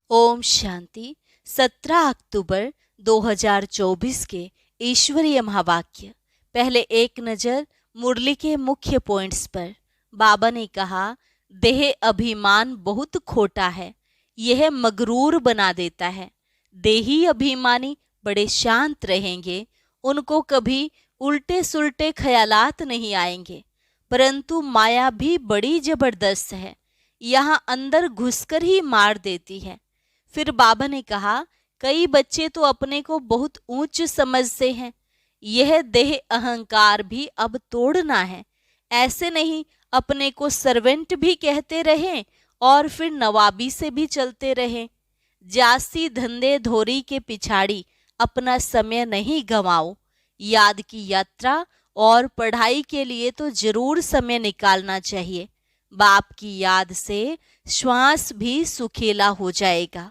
ओम शांति। 17 अक्टूबर 2024 के ईश्वरीय महावाक्य। पहले एक नज़र मुरली के मुख्य पॉइंट्स पर। बाबा ने कहा, देह अभिमान बहुत खोटा है, यह मगरूर बना देता है। देही अभिमानी बड़े शांत रहेंगे, उनको कभी उल्टे सुल्टे ख्यालात नहीं आएंगे। परंतु माया भी बड़ी जबरदस्त है, यहाँ अंदर घुसकर ही मार देती है। फिर बाबा ने कहा, कई बच्चे तो अपने को बहुत ऊंच समझते हैं, यह देह अहंकार भी अब तोड़ना है। ऐसे नहीं अपने को सर्वेंट भी कहते रहें और फिर नवाबी से भी चलते रहें। जास्ती धंधे धोरी के पिछाड़ी अपना समय नहीं गंवाओ। याद की यात्रा और पढ़ाई के लिए तो जरूर समय निकालना चाहिए। बाप की याद से श्वास भी सुखीला हो जाएगा।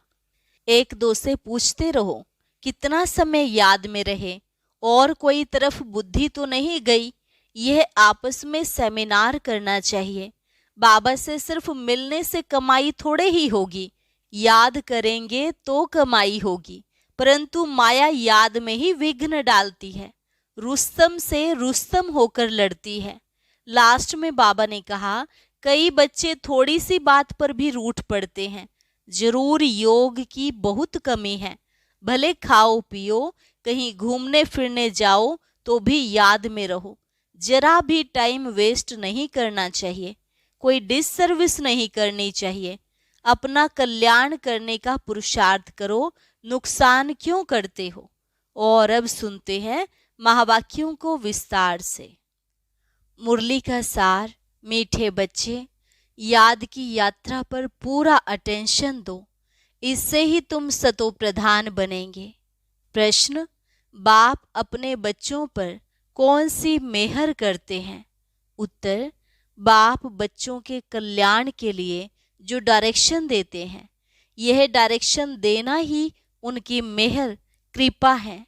एक दो से पूछते रहो, कितना समय याद में रहे और कोई तरफ बुद्धि तो नहीं गई। यह आपस में सेमिनार करना चाहिए। बाबा से सिर्फ मिलने से कमाई थोड़े ही होगी, याद करेंगे तो कमाई होगी। परंतु माया याद में ही विघ्न डालती है, रुस्तम से रुस्तम होकर लड़ती है। लास्ट में बाबा ने कहा, कई बच्चे थोड़ी सी बात पर भी रूठ पड़ते हैं। जरूर योग की बहुत कमी है। भले खाओ पियो, कहीं घूमने फिरने जाओ तो भी याद में रहो। जरा भी टाइम वेस्ट नहीं करना चाहिए, कोई डिससर्विस नहीं करनी चाहिए। अपना कल्याण करने का पुरुषार्थ करो, नुकसान क्यों करते हो। और अब सुनते हैं महावाक्यों को विस्तार से। मुरली का सार। मीठे बच्चे, याद की यात्रा पर पूरा अटेंशन दो, इससे ही तुम सतो प्रधान बनेंगे। प्रश्न, बाप अपने बच्चों पर कौन सी मेहर करते हैं। उत्तर, बाप बच्चों के कल्याण के लिए जो डायरेक्शन देते हैं, यह डायरेक्शन देना ही उनकी मेहर कृपा है।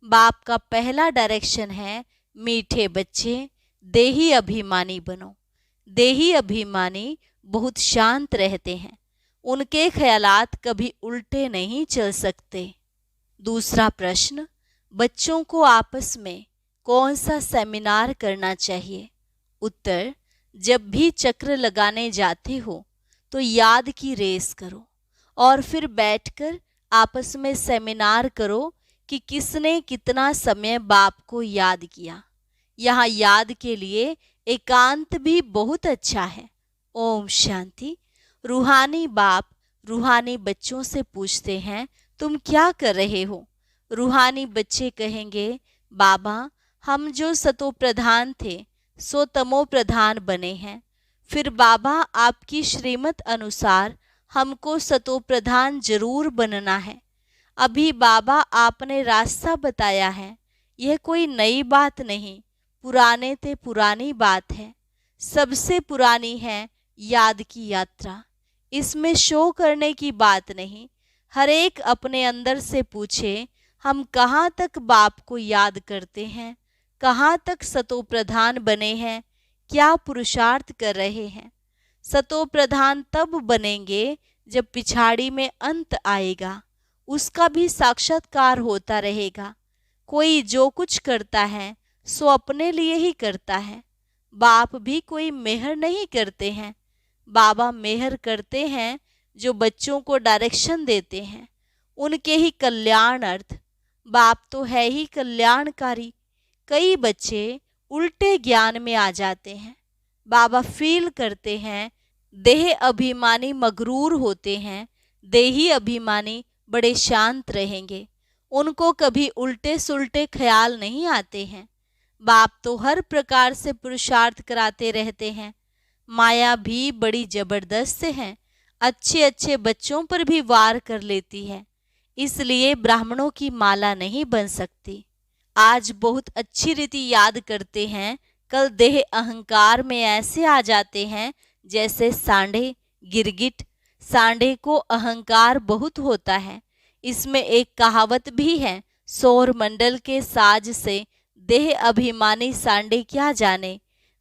बाप का पहला डायरेक्शन है, मीठे बच्चे देही अभिमानी बनो। देही अभिमानी बहुत शांत रहते हैं, उनके ख्यालात कभी उल्टे नहीं चल सकते। दूसरा प्रश्न, बच्चों को आपस में कौन सा सेमिनार करना चाहिए। उत्तर, जब भी चक्र लगाने जाते हो तो याद की रेस करो और फिर बैठकर आपस में सेमिनार करो कि किसने कितना समय बाप को याद किया। यहाँ याद के लिए एकांत भी बहुत अच्छा है। ओम शांति। रूहानी बाप रूहानी बच्चों से पूछते हैं, तुम क्या कर रहे हो। रूहानी बच्चे कहेंगे, बाबा हम जो सतो प्रधान थे सो तमो प्रधान बने हैं। फिर बाबा आपकी श्रीमत अनुसार हमको सतो प्रधान जरूर बनना है। अभी बाबा आपने रास्ता बताया है, यह कोई नई बात नहीं, पुराने ते पुरानी बात है। सबसे पुरानी है याद की यात्रा, इसमें शो करने की बात नहीं। हर एक अपने अंदर से पूछे, हम कहाँ तक बाप को याद करते हैं, कहाँ तक सतो प्रधान बने हैं, क्या पुरुषार्थ कर रहे हैं। सतो प्रधान तब बनेंगे जब पिछाड़ी में अंत आएगा, उसका भी साक्षात्कार होता रहेगा। कोई जो कुछ करता है सो अपने लिए ही करता है। बाप भी कोई मेहर नहीं करते हैं, बाबा मेहर करते हैं जो बच्चों को डायरेक्शन देते हैं, उनके ही कल्याण अर्थ। बाप तो है ही कल्याणकारी। कई बच्चे उल्टे ज्ञान में आ जाते हैं। बाबा फील करते हैं, देह अभिमानी मगरूर होते हैं, देही अभिमानी बड़े शांत रहेंगे, उनको कभी उल्टे सुल्टे ख्याल नहीं आते हैं। बाप तो हर प्रकार से पुरुषार्थ कराते रहते हैं। माया भी बड़ी जबरदस्त है, अच्छे अच्छे बच्चों पर भी वार कर लेती है, इसलिए ब्राह्मणों की माला नहीं बन सकती। आज बहुत अच्छी रीति याद करते हैं, कल देह अहंकार में ऐसे आ जाते हैं जैसे सांडे गिरगिट। सांडे को अहंकार बहुत होता है। इसमें एक कहावत भी है, सौर मंडल के साज से देह अभिमानी सांडे क्या जाने।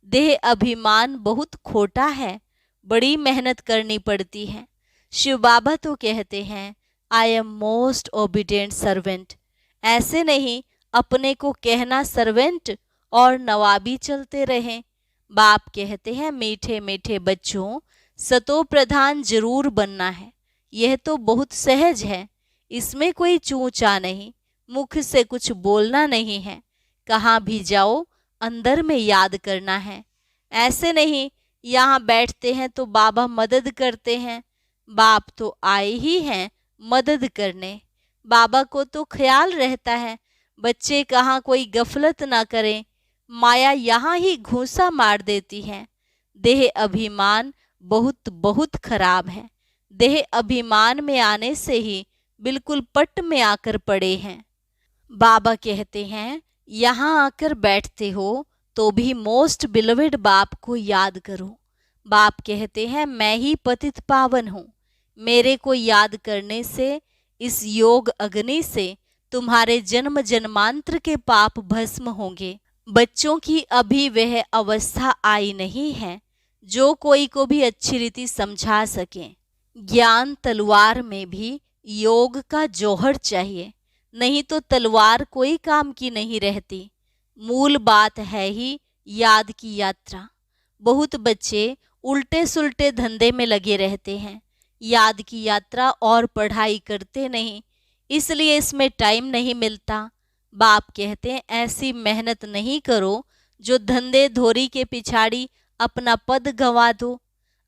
देह अभिमान बहुत खोटा है, बड़ी मेहनत करनी पड़ती है। शिव बाबा तो कहते हैं, I am most obedient servant. ऐसे नहीं अपने को कहना सर्वेंट और नवाबी चलते रहें। बाप कहते हैं, मीठे मीठे बच्चों, सतो प्रधान जरूर बनना है। यह तो बहुत सहज है, इसमें कोई चूचा नहीं, मुख से कुछ बोलना नहीं है। कहाँ भी जाओ अंदर में याद करना है। ऐसे नहीं यहाँ बैठते हैं तो बाबा मदद करते हैं। बाप तो आए ही हैं मदद करने। बाबा को तो ख्याल रहता है बच्चे कहाँ कोई गफलत ना करें। माया यहाँ ही घूंसा मार देती है। देह अभिमान बहुत बहुत खराब है। देह अभिमान में आने से ही बिल्कुल पट में आकर पड़े हैं। बाबा कहते हैं, यहाँ आकर बैठते हो तो भी मोस्ट बिलवेड बाप को याद करो। बाप कहते हैं, मैं ही पतित पावन हूँ। मेरे को याद करने से, इस योग अग्नि से तुम्हारे जन्म जन्मांतर के पाप भस्म होंगे। बच्चों की अभी वह अवस्था आई नहीं है जो कोई को भी अच्छी रीति समझा सके। ज्ञान तलवार में भी योग का जौहर चाहिए, नहीं तो तलवार कोई काम की नहीं रहती। मूल बात है ही याद की यात्रा। बहुत बच्चे उल्टे सुल्टे धंधे में लगे रहते हैं, याद की यात्रा और पढ़ाई करते नहीं, इसलिए इसमें टाइम नहीं मिलता। बाप कहते हैं, ऐसी मेहनत नहीं करो जो धंधे धोरी के पिछाड़ी अपना पद गंवा दो।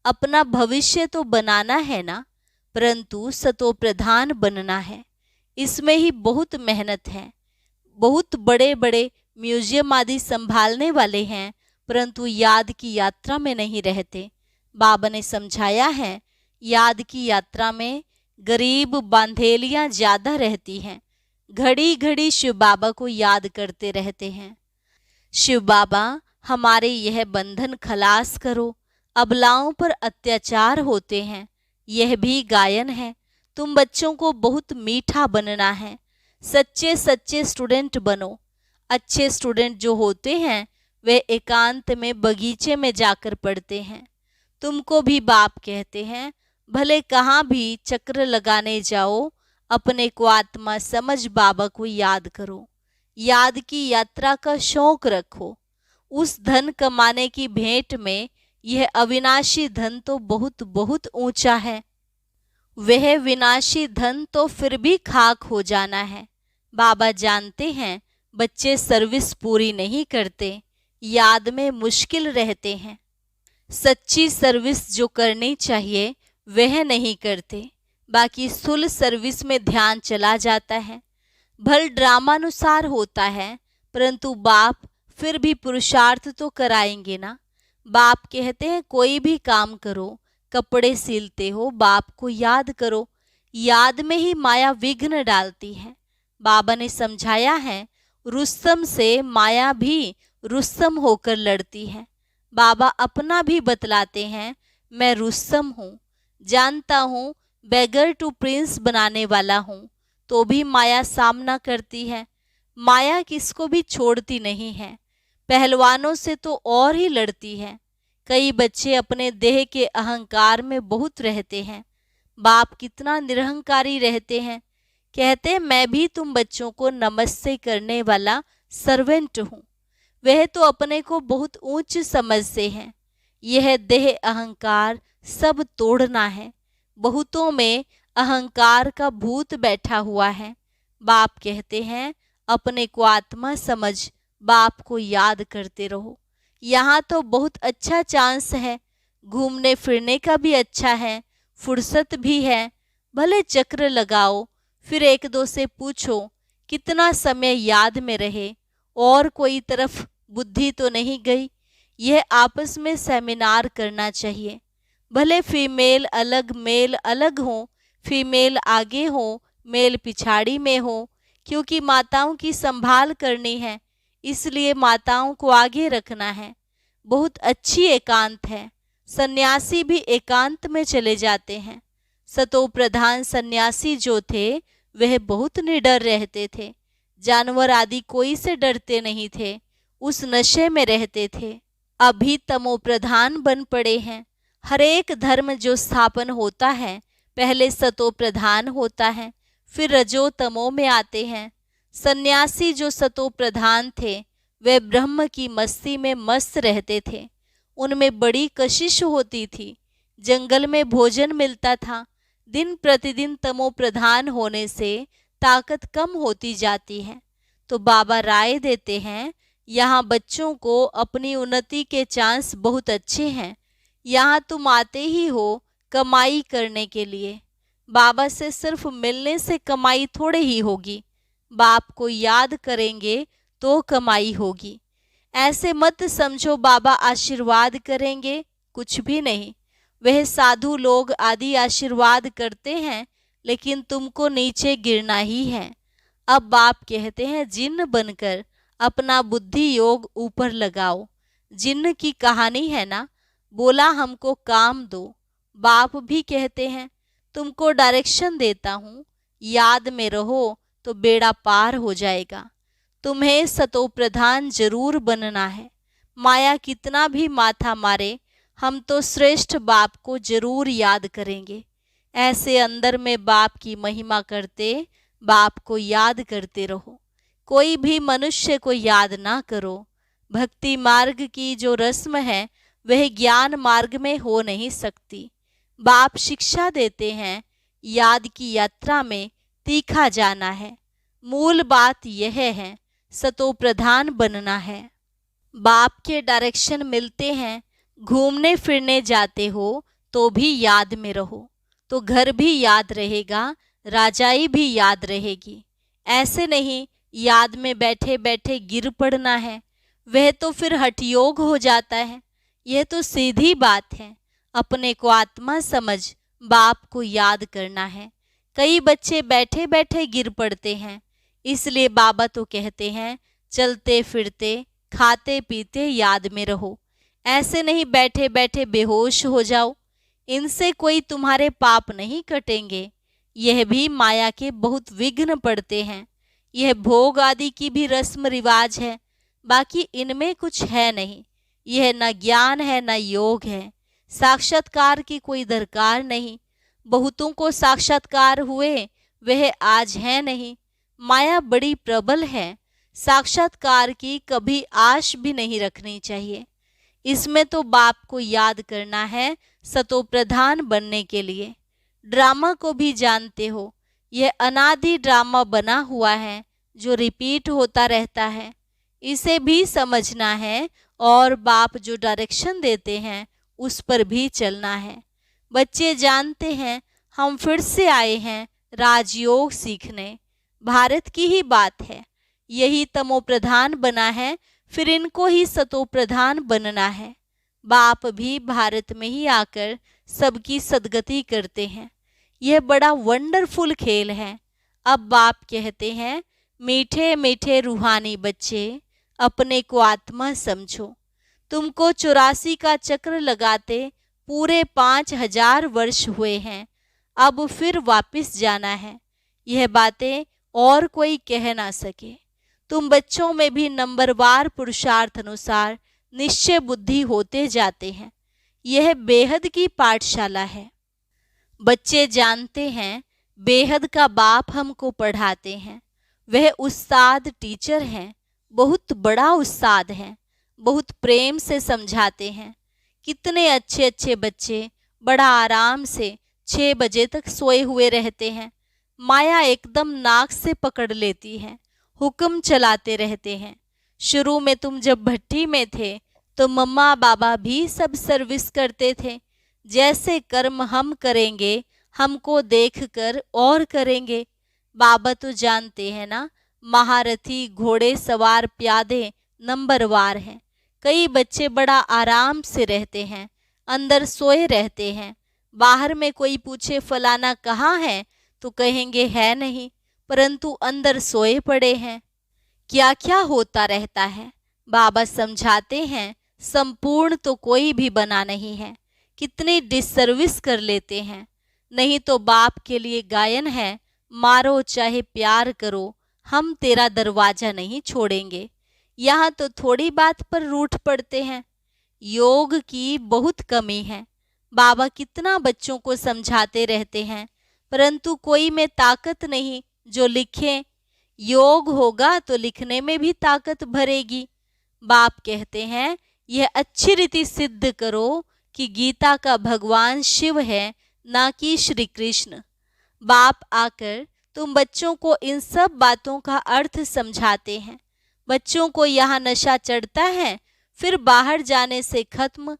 अपना भविष्य तो बनाना है ना, परंतु सतो प्रधान बनना है। इसमें ही बहुत मेहनत है। बहुत बड़े बड़े म्यूजियम आदि संभालने वाले हैं, परंतु याद की यात्रा में नहीं रहते। बाबा ने समझाया है, याद की यात्रा में गरीब बांधेलियां ज्यादा रहती हैं। घड़ी घड़ी शिव बाबा को याद करते रहते हैं। शिव बाबा, हमारे यह बंधन खलास करो। अबलाओं पर अत्याचार होते हैं, यह भी गायन है। तुम बच्चों को बहुत मीठा बनना है। सच्चे सच्चे स्टूडेंट बनो। अच्छे स्टूडेंट जो होते हैं वे एकांत में बगीचे में जाकर पढ़ते हैं। तुमको भी बाप कहते हैं, भले कहाँ भी चक्र लगाने जाओ, अपने को आत्मा समझ बाबा को याद करो। याद की यात्रा का शौक रखो। उस धन कमाने की भेंट में यह अविनाशी धन तो बहुत बहुत ऊंचा है। वह विनाशी धन तो फिर भी खाक हो जाना है। बाबा जानते हैं बच्चे सर्विस पूरी नहीं करते, याद में मुश्किल रहते हैं। सच्ची सर्विस जो करनी चाहिए वह नहीं करते, बाकी सुल सर्विस में ध्यान चला जाता है। भल ड्रामानुसार होता है, परंतु बाप फिर भी पुरुषार्थ तो कराएंगे ना। बाप कहते हैं, कोई भी काम करो, कपड़े सिलते हो, बाप को याद करो। याद में ही माया विघ्न डालती है। बाबा ने समझाया है, रुस्तम से माया भी रुस्तम होकर लड़ती है। बाबा अपना भी बतलाते हैं, मैं रुस्तम हूँ, जानता हूँ बेगर टू प्रिंस बनाने वाला हूँ, तो भी माया सामना करती है। माया किसको भी छोड़ती नहीं है, पहलवानों से तो और ही लड़ती है। कई बच्चे अपने देह के अहंकार में बहुत रहते हैं। बाप कितना निरहंकारी रहते हैं। कहते हैं, मैं भी तुम बच्चों को नमस्ते करने वाला सर्वेंट हूँ। वह तो अपने को बहुत ऊंच समझते हैं। यह देह अहंकार सब तोड़ना है। बहुतों में अहंकार का भूत बैठा हुआ है। बाप कहते हैं, अपने को आत्मा समझ बाप को याद करते रहो। यहाँ तो बहुत अच्छा चांस है, घूमने फिरने का भी अच्छा है, फुर्सत भी है। भले चक्र लगाओ, फिर एक दो से पूछो कितना समय याद में रहे, और कोई तरफ बुद्धि तो नहीं गई। यह आपस में सेमिनार करना चाहिए। भले फीमेल अलग मेल अलग हो, फीमेल आगे हो मेल पिछाड़ी में हो, क्योंकि माताओं की संभाल करनी है, इसलिए माताओं को आगे रखना है। बहुत अच्छी एकांत है। सन्यासी भी एकांत में चले जाते हैं। सतो प्रधान सन्यासी जो थे वह बहुत निडर रहते थे। जानवर आदि कोई से डरते नहीं थे, उस नशे में रहते थे। अभी तमो प्रधान बन पड़े हैं। हर एक धर्म जो स्थापन होता है पहले सतो प्रधान होता है, फिर रजो तमो में आते हैं। सन्यासी जो सतो प्रधान थे वे ब्रह्म की मस्ती में मस्त रहते थे। उनमें बड़ी कशिश होती थी, जंगल में भोजन मिलता था। दिन प्रतिदिन तमो प्रधान होने से ताकत कम होती जाती है। तो बाबा राय देते हैं, यहाँ बच्चों को अपनी उन्नति के चांस बहुत अच्छे हैं। यहाँ तुम आते ही हो कमाई करने के लिए। बाबा से सिर्फ मिलने से कमाई थोड़े ही होगी, बाप को याद करेंगे तो कमाई होगी। ऐसे मत समझो बाबा आशीर्वाद करेंगे, कुछ भी नहीं। वह साधु लोग आदि आशीर्वाद करते हैं, लेकिन तुमको नीचे गिरना ही है। अब बाप कहते हैं जिन्न बनकर अपना बुद्धि योग ऊपर लगाओ। जिन्न की कहानी है ना, बोला हमको काम दो। बाप भी कहते हैं तुमको डायरेक्शन देता हूँ, याद में रहो तो बेड़ा पार हो जाएगा। तुम्हें सतो प्रधान जरूर बनना है। माया कितना भी माथा मारे, हम तो श्रेष्ठ बाप को जरूर याद करेंगे। ऐसे अंदर में बाप की महिमा करते, बाप को याद करते रहो। कोई भी मनुष्य को याद ना करो। भक्ति मार्ग की जो रस्म है वह ज्ञान मार्ग में हो नहीं सकती। बाप शिक्षा देते हैं, याद की यात्रा में तीखा जाना है। मूल बात यह है, सतो प्रधान बनना है। बाप के डायरेक्शन मिलते हैं। घूमने फिरने जाते हो तो भी याद में रहो, तो घर भी याद रहेगा, राजाई भी याद रहेगी। ऐसे नहीं याद में बैठे बैठे गिर पड़ना है, वह तो फिर हठयोग हो जाता है। यह तो सीधी बात है। अपने को आत्मा समझ बाप को याद करना है। कई बच्चे बैठे बैठे गिर पड़ते हैं, इसलिए बाबा तो कहते हैं चलते फिरते खाते पीते याद में रहो। ऐसे नहीं बैठे बैठे बेहोश हो जाओ। इनसे कोई तुम्हारे पाप नहीं कटेंगे। यह भी माया के बहुत विघ्न पड़ते हैं। यह भोग आदि की भी रस्म रिवाज है, बाकी इनमें कुछ है नहीं। यह न ज्ञान है न योग है। साक्षात्कार की कोई दरकार नहीं। बहुतों को साक्षात्कार हुए, वह आज है नहीं। माया बड़ी प्रबल है। साक्षात्कार की कभी आश भी नहीं रखनी चाहिए। इसमें तो बाप को याद करना है सतो प्रधान बनने के लिए। ड्रामा को भी जानते हो, यह अनादि ड्रामा बना हुआ है जो रिपीट होता रहता है। इसे भी समझना है और बाप जो डायरेक्शन देते हैं उस पर भी चलना है। बच्चे जानते हैं हम फिर से आए हैं राजयोग सीखने। भारत की ही बात है, यही तमो प्रधान बना है, फिर इनको ही सतो प्रधान बनना है। बाप भी भारत में ही आकर सबकी सदगति करते हैं। यह बड़ा वंडरफुल खेल है। अब बाप कहते हैं मीठे मीठे रूहानी बच्चे, अपने को आत्मा समझो। तुमको 84 का चक्र लगाते पूरे 5000 वर्ष हुए हैं। अब फिर वापस जाना है। यह बातें और कोई कह ना सके। तुम बच्चों में भी नंबरवार पुरुषार्थ अनुसार निश्चय बुद्धि होते जाते हैं। यह बेहद की पाठशाला है। बच्चे जानते हैं बेहद का बाप हमको पढ़ाते हैं। वह उस्ताद टीचर हैं, बहुत बड़ा उस्ताद हैं, बहुत प्रेम से समझाते हैं। कितने अच्छे अच्छे बच्चे बड़ा आराम से 6 बजे तक सोए हुए रहते हैं। माया एकदम नाक से पकड़ लेती है, हुक्म चलाते रहते हैं। शुरू में तुम जब भट्टी में थे तो मम्मा बाबा भी सब सर्विस करते थे। जैसे कर्म हम करेंगे, हमको देखकर और करेंगे। बाबा तो जानते हैं ना, महारथी घोड़े सवार प्यादे नंबरवार हैं। कई बच्चे बड़ा आराम से रहते हैं, अंदर सोए रहते हैं। बाहर में कोई पूछे फलाना कहाँ है तो कहेंगे है नहीं, परंतु अंदर सोए पड़े हैं। क्या क्या होता रहता है। बाबा समझाते हैं संपूर्ण तो कोई भी बना नहीं है। कितनी डिसर्विस कर लेते हैं। नहीं तो बाप के लिए गायन है, मारो चाहे प्यार करो, हम तेरा दरवाजा नहीं छोड़ेंगे। यहाँ तो थोड़ी बात पर रूठ पड़ते हैं। योग की बहुत कमी है। बाबा कितना बच्चों को समझाते रहते हैं, परंतु कोई में ताकत नहीं जो लिखे। योग होगा तो लिखने में भी ताकत भरेगी। बाप कहते हैं यह अच्छी रीति सिद्ध करो कि गीता का भगवान शिव है, ना कि श्री कृष्ण। बाप आकर तुम बच्चों को इन सब बातों का अर्थ समझाते हैं। बच्चों को यहाँ नशा चढ़ता है, फिर बाहर जाने से खत्म।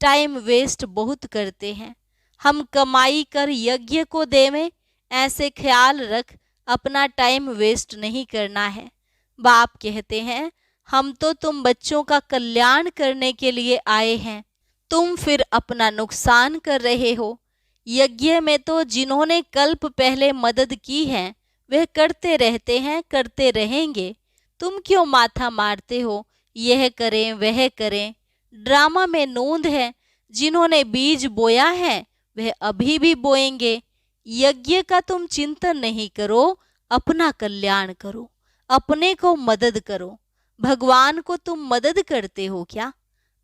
टाइम वेस्ट बहुत करते हैं। हम कमाई कर यज्ञ को देवें, ऐसे ख्याल रख, अपना टाइम वेस्ट नहीं करना है। बाप कहते हैं हम तो तुम बच्चों का कल्याण करने के लिए आए हैं, तुम फिर अपना नुकसान कर रहे हो। यज्ञ में तो जिन्होंने कल्प पहले मदद की है वह करते रहते हैं, करते रहेंगे। तुम क्यों माथा मारते हो, यह करें वह करें। ड्रामा में नोंद है, जिन्होंने बीज बोया है वह अभी भी बोएंगे। यज्ञ का तुम चिंतन नहीं करो, अपना कल्याण करो, अपने को मदद करो। भगवान को तुम मदद करते हो क्या?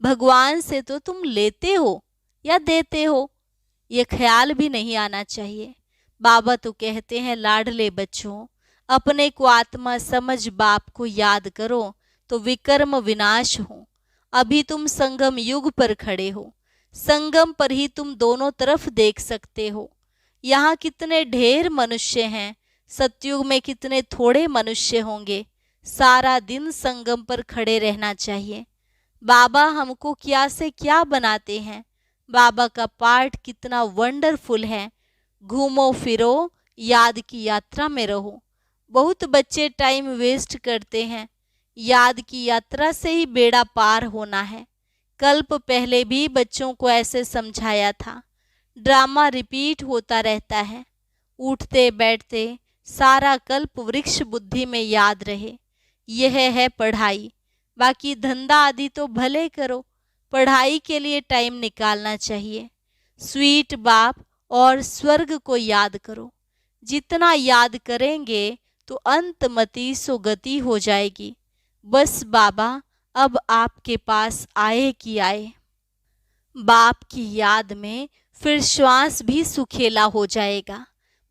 भगवान से तो तुम लेते हो या देते हो, ये ख्याल भी नहीं आना चाहिए। बाबा तो कहते हैं लाडले बच्चों, अपने को आत्मा समझ बाप को याद करो तो विकर्म विनाश हो। अभी तुम संगम युग पर खड़े हो, संगम पर ही तुम दोनों तरफ देख सकते हो। यहाँ कितने ढेर मनुष्य हैं, सतयुग में कितने थोड़े मनुष्य होंगे। सारा दिन संगम पर खड़े रहना चाहिए। बाबा हमको क्या से क्या बनाते हैं। बाबा का पाठ कितना वंडरफुल है। घूमो फिरो, याद की यात्रा में रहो। बहुत बच्चे टाइम वेस्ट करते हैं। याद की यात्रा से ही बेड़ा पार होना है। कल्प पहले भी बच्चों को ऐसे समझाया था। ड्रामा रिपीट होता रहता है। उठते बैठते सारा कल्प वृक्ष बुद्धि में याद रहे, यह है पढ़ाई। बाकी धंधा आदि तो भले करो, पढ़ाई के लिए टाइम निकालना चाहिए। स्वीट बाप और स्वर्ग को याद करो। जितना याद करेंगे तो अंतमति सुगति हो जाएगी। बस बाबा अब आपके पास आए कि आए। बाप की याद में फिर श्वास भी सुखेला हो जाएगा।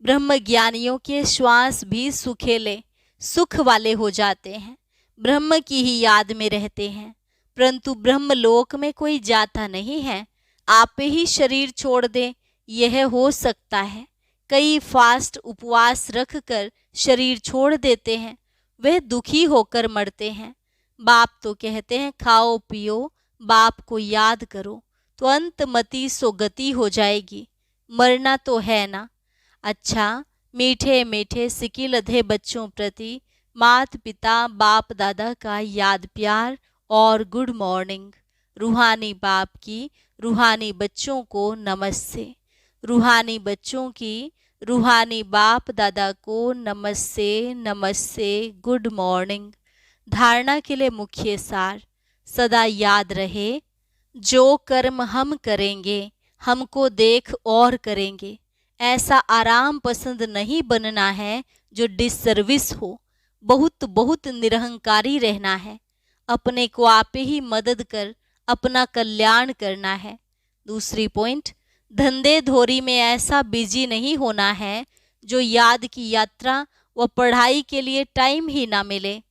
ब्रह्म ज्ञानियों के श्वास भी सुखेले सुख वाले हो जाते हैं। ब्रह्म की ही याद में रहते हैं, परंतु ब्रह्म लोक में कोई जाता नहीं है। आप ही शरीर छोड़ दे, यह हो सकता है। कई फास्ट उपवास रख कर शरीर छोड़ देते हैं, वह दुखी होकर मरते हैं। बाप तो कहते हैं खाओ पियो, बाप को याद करो तो अंतमति सुगति हो जाएगी। मरना तो है ना। अच्छा, मीठे मीठे सिकिलधे बच्चों प्रति मात पिता बाप दादा का याद प्यार और गुड मॉर्निंग। रूहानी बाप की रूहानी बच्चों को नमस्ते। रूहानी बच्चों की रूहानी बाप दादा को नमस्ते नमस्ते, गुड मॉर्निंग। धारणा के लिए मुख्य सार सदा याद रहे, जो कर्म हम करेंगे हमको देख और करेंगे। ऐसा आराम पसंद नहीं बनना है जो डिसर्विस हो। बहुत बहुत निरहंकारी रहना है। अपने को आप ही मदद कर अपना कल्याण करना है। दूसरी पॉइंट, धंधे धोरी में ऐसा बिजी नहीं होना है जो याद की यात्रा व पढ़ाई के लिए टाइम ही ना मिले।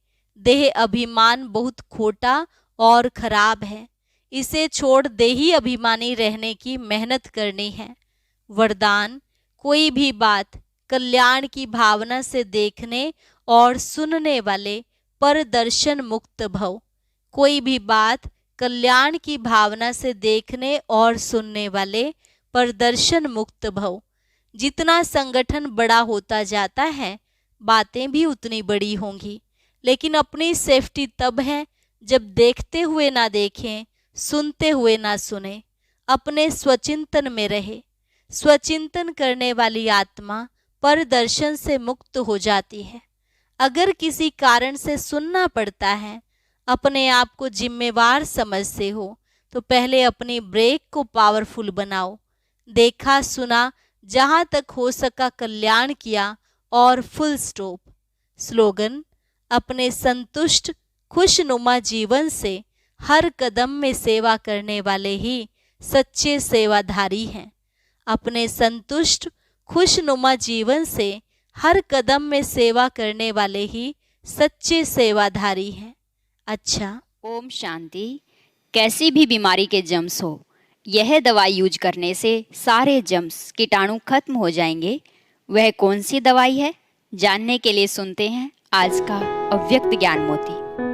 देह अभिमान बहुत खोटा और खराब है, इसे छोड़ देही अभिमानी रहने की मेहनत करनी है। वरदान, कोई भी बात कल्याण की भावना से देखने और सुनने वाले पर दर्शन मुक्त भव। कोई भी बात कल्याण की भावना से देखने और सुनने वाले पर दर्शन मुक्त भव। जितना संगठन बड़ा होता जाता है बातें भी उतनी बड़ी होंगी, लेकिन अपनी सेफ्टी तब है जब देखते हुए ना देखें, सुनते हुए ना सुने, अपने स्वचिंतन में रहे। स्वचिंतन करने वाली आत्मा पर दर्शन से मुक्त हो जाती है। अगर किसी कारण से सुनना पड़ता है, अपने आप को जिम्मेवार समझते हो तो पहले अपनी ब्रेक को पावरफुल बनाओ। देखा सुना, जहां तक हो सका कल्याण किया और फुल स्टॉप। स्लोगन, अपने संतुष्ट खुशनुमा जीवन से हर कदम में सेवा करने वाले ही सच्चे सेवाधारी हैं। अपने संतुष्ट खुशनुमा जीवन से हर कदम में सेवा करने वाले ही सच्चे सेवाधारी हैं। अच्छा, ओम शांति। कैसी भी बीमारी के जम्स हो, यह दवाई यूज करने से सारे जम्स कीटाणु खत्म हो जाएंगे। वह कौन सी दवाई है, जानने के लिए सुनते हैं आज का अव्यक्त ज्ञान मोती।